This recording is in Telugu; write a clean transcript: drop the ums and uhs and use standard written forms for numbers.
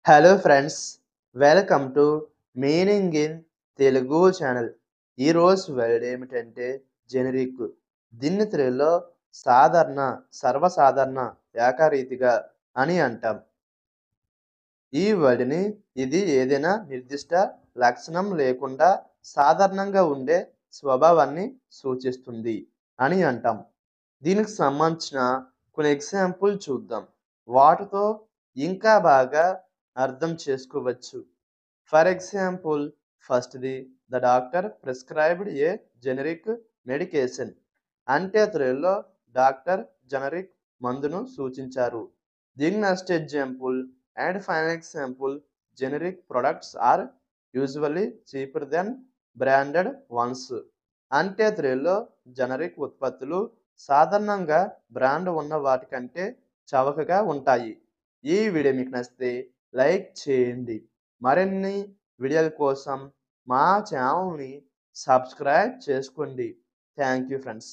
Hello friends, welcome to meaning in Telugu channel. ఈరోజు వర్డ్ ఏమిటంటే జెనరిక్. దీన్ని తెలుగులో సాధారణ, సర్వసాధారణ, ఏకరీతిగా అని అంటాం. ఈ వర్డ్ని ఇది ఏదైనా నిర్దిష్ట లక్షణం లేకుండా సాధారణంగా ఉండే స్వభావాన్ని సూచిస్తుంది అని అంటాం. దీనికి సంబంధించిన కొన్ని ఎగ్జాంపుల్ చూద్దాం. వాటితో ఇంకా బాగా అర్థం చేసుకోవచ్చు. ఫర్ ఎగ్జాంపుల్, ఫస్ట్‌ది, the doctor prescribed a generic medication. అంటే తెలుగులో డాక్టర్ జనరిక్ మందును సూచించారు. దీని next example and final example, generic products are usually cheaper than branded ones. అంటే తెలుగులో జనరిక్ ఉత్పత్తులు సాధారణంగా బ్రాండ్ ఉన్న వాటి కంటే చవకగా ఉంటాయి. ఈ వీడియో మీకు నచ్చితే లైక్ చేయండి. మరిన్ని వీడియోల కోసం మా ఛానల్ని సబ్స్క్రైబ్ చేసుకోండి. Thank you friends.